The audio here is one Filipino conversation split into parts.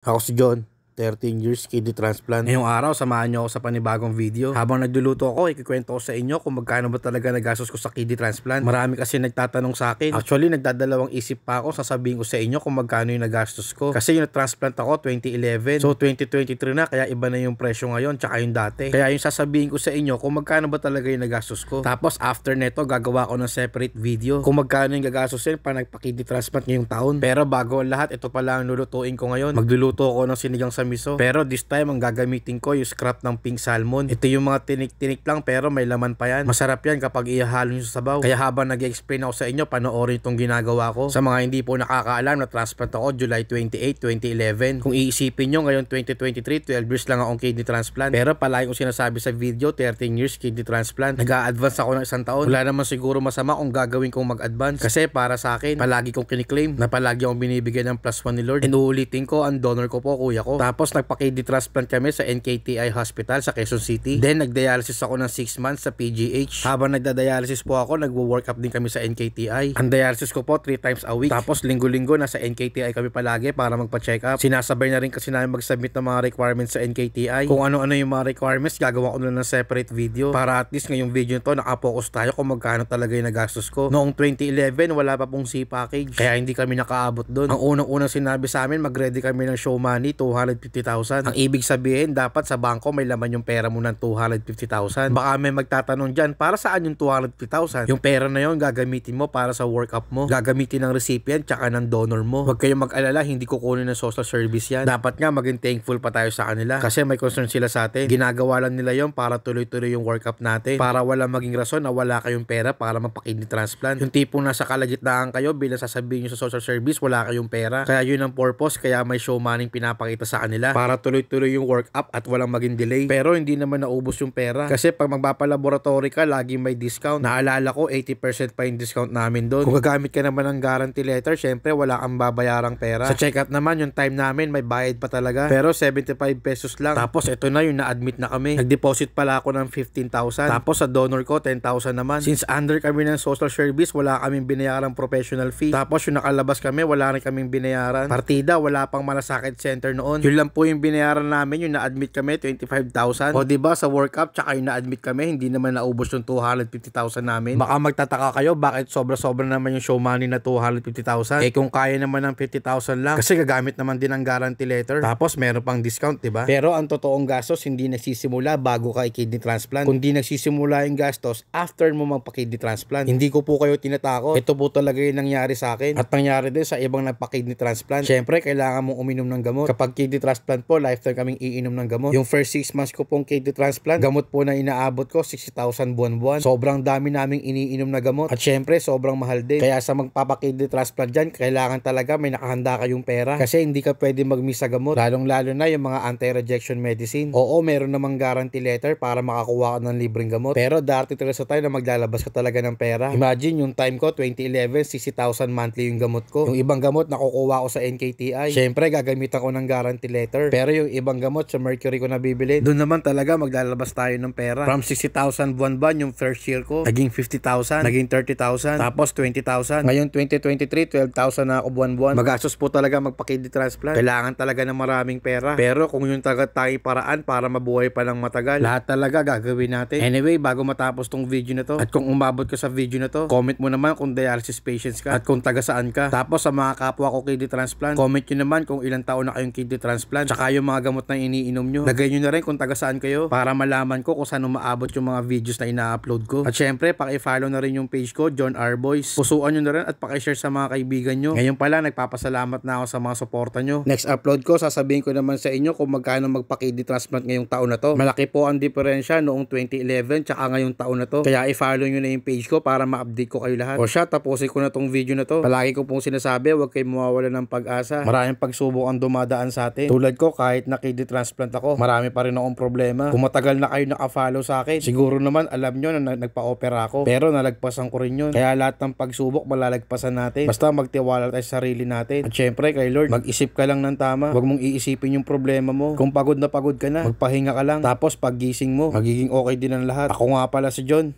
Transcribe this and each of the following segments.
Ako si John, 13 years kidney transplant. Ngayong araw, samahan niyo ako sa panibagong video. Habang nagluluto ako, ikikwento ko sa inyo kung magkano ba talaga nagastos ko sa kidney transplant. Marami kasi nagtatanong sa akin. Actually, nagdadalawang isip pa ako, sasabihin ko sa inyo kung magkano yung nagastos ko. Kasi yung transplant ako 2011. So 2023 na, kaya iba na yung presyo ngayon tsaka yung dati. Kaya yung sasabihin ko sa inyo kung magkano ba talaga yung nagastos ko. Tapos after neto, gagawa ko ng separate video kung magkano yung gagastusin pa nagpa-kidney transplant ngayong taon. Pero bago ang lahat, ito pala ang lulutuin ko ngayon. Magluluto ako ng sinigang sa miso. Pero this time ang gagamitin ko yung scrap ng pink salmon. Ito yung mga tinik-tinik lang pero may laman pa yan. Masarap yan kapag ihahalo nyo sa sabaw. Kaya habang nag-explain ako sa inyo, panoorin itong ginagawa ko. Sa mga hindi po nakakaalam, na-transplant ako July 28, 2011. Kung iisipin nyo, ngayon 2023, 12 years lang akong kidney transplant. Pero palagi kong sinasabi sa video, 13 years kidney transplant. Nag-a-advance ako ng isang taon. Wala naman siguro masama kung gagawin kong mag-advance. Kasi para sa akin, palagi kong kiniklaim na palagi akong binibigyan ng +1 ni Lord. And uulitin ko, ang donor ko po, kuya ko. Tapos nagpa-kidney transplant kami sa NKTI Hospital sa Quezon City. Then nagdialysis ako ng 6 months sa PGH. Habang nagda-dialysis po ako, nagwo-work up din kami sa NKTI. Ang dialysis ko po 3 times a week. Tapos linggo-linggo nasa NKTI kami palagi para magpa-check up. Sinasabay na rin kasi namin mag-submit ng mga requirements sa NKTI. Kung ano-ano yung mga requirements, gagawa ko na ng separate video para at least ngayong video nito nakapokus tayo kung magkano talaga yung nagastos ko. Noong 2011, wala pa pong C-package. Kaya hindi kami nakaabot doon. Ang unang-unang sinabi sa amin, mag-ready kami ng show money, 250,000. Ang ibig sabihin, dapat sa bangko may laman yung pera mo ng 250,000. Baka may magtatanong dyan, para saan yung 250,000? Yung pera na yon gagamitin mo para sa workup mo. Gagamitin ng recipient tsaka ng donor mo. Huwag kayong mag-alala, hindi kukunin ng social service yan. Dapat nga maging thankful pa tayo sa kanila kasi may concern sila sa atin. Ginagawa lang nila yon para tuloy-tuloy yung workup natin. Para wala maging rason na wala kayong pera para mapakidney transplant. Yung tipong nasa kalagitnaan kayo, bilang sasabihin nyo sa social service, wala kayong pera. Kaya yun ang purpose, kaya may show money pinapakita sa kanila para tuloy-tuloy yung work up at walang maging delay. Pero hindi naman naubos yung pera. Kasi pag magpapalaboratory ka, lagi may discount. Naalala ko, 80% pa yung discount namin doon. Kung gagamit ka naman ng guarantee letter, syempre wala kang babayarang pera. Sa check-up naman, yung time namin, may bayad pa talaga. Pero 75 pesos lang. Tapos ito na yung na-admit na kami. Nag-deposit pala ako ng 15,000. Tapos sa donor ko, 10,000 naman. Since under kami ng social service, wala kaming binayarang professional fee. Tapos yung nakalabas kami, wala rin kaming binayaran. Partida, wala pang malasakit center noon. Yun lang po yung binayaran namin, yung na-admit kami 25,000. O diba sa workup tsaka yung na-admit kami, hindi naman naubos yung 250,000 namin. Baka magtataka kayo bakit sobra-sobra naman yung show money na 250,000. Eh kung kaya naman ng 50,000 lang, kasi gagamit naman din ng guarantee letter. Tapos meron pang discount, diba? Pero ang totoong gastos hindi nagsisimula bago ka i-kidney transplant. Kundi nagsisimula yung gastos after mo magpa-kidney transplant. Hindi ko po kayo tinatakot. Ito po talaga yung nangyari sa akin. At nangyari din sa ibang nagpa-kidney transplant. Syempre, kailangan mong uminom ng gamot. Kapag kidney transplant po, lifetime kaming iinom ng gamot. Yung first 6 months ko pong kidney transplant, gamot po na inaabot ko 60,000 buwan-buwan. Sobrang dami naming iniinom na gamot. At syempre, sobrang mahal din. Kaya sa magpapa-kidney transplant dyan, kailangan talaga may nakahanda kayong pera. Kasi hindi ka pwede mag-miss sa gamot. Lalong-lalo na yung mga anti-rejection medicine. Oo, meron namang guarantee letter para makakuha ka ng libreng gamot. Pero darating talaga sa time na maglalabas ka talaga ng pera. Imagine yung time ko, 2011, 60,000 monthly yung gamot ko. Yung ibang gamot nakukuha ko sa NKTI. Syempre, gagamitan ko ng guarantee letter. Pero yung ibang gamot sa Mercury ko nabibili, doon naman talaga maglalabas tayo ng pera. From 60,000 buwan-buwan yung first year ko, naging 50,000, naging 30,000, tapos 20,000. Ngayon 2023, 12,000 na ako buwan-buwan. Magastos po talaga magpa-kidney transplant. Kailangan talaga ng maraming pera. Pero kung yung tagatanging paraan para mabuhay pa ng matagal, lahat talaga gagawin natin. Anyway, bago matapos tong video na to, at kung umabot ka sa video na to, comment mo naman kung dialysis patients ka at kung taga saan ka. Tapos sa mga kapwa ko kidney transplant, comment nyo naman kung ilang taon na kayong kidney transplant, tsaka yung mga gamot na iniinom nyo. Lagay nyo na rin kung taga saan kayo para malaman ko kung saan umaabot yung mga videos na ina-upload ko. At syempre, paki-follow na rin yung page ko, John R. Boys. Pusuan nyo na rin at paki-share sa mga kaibigan nyo. Ngayon pala, nagpapasalamat na ako sa mga suporta nyo. Next upload ko, sasabihin ko naman sa inyo kung magkano magpa-kidney transplant ngayong taon na to. Malaki po ang diferensya noong 2011 tsaka ngayong taon na to. Kaya i-follow nyo na yung page ko para ma-update ko kayo lahat. O siya, tapusin ko na tong video na to. Palagi ko pong sinasabi, huwag kayong mawawala ng pag-asa. Maraming pagsubok ang dumadaan sa atin. Tulad ko, kahit na kidney transplant ako, marami pa rin akong problema. Kung matagal na kayo naka-follow sa akin, siguro naman alam nyo na nagpa-opera ako. Pero nalagpasan ko rin yun. Kaya lahat ng pagsubok malalagpasan natin. Basta magtiwala tayo sa sarili natin. At syempre kay Lord, mag-isip ka lang ng tama. Huwag mong iisipin yung problema mo. Kung pagod na pagod ka na, magpahinga ka lang. Tapos paggising mo, magiging okay din ang lahat. Ako nga pala si John.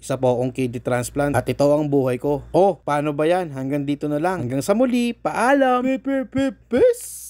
Isa po akong kidney transplant at ito ang buhay ko. Oh, paano ba yan? Hanggang dito na lang. Hanggang sa muli. Paalam. Peace.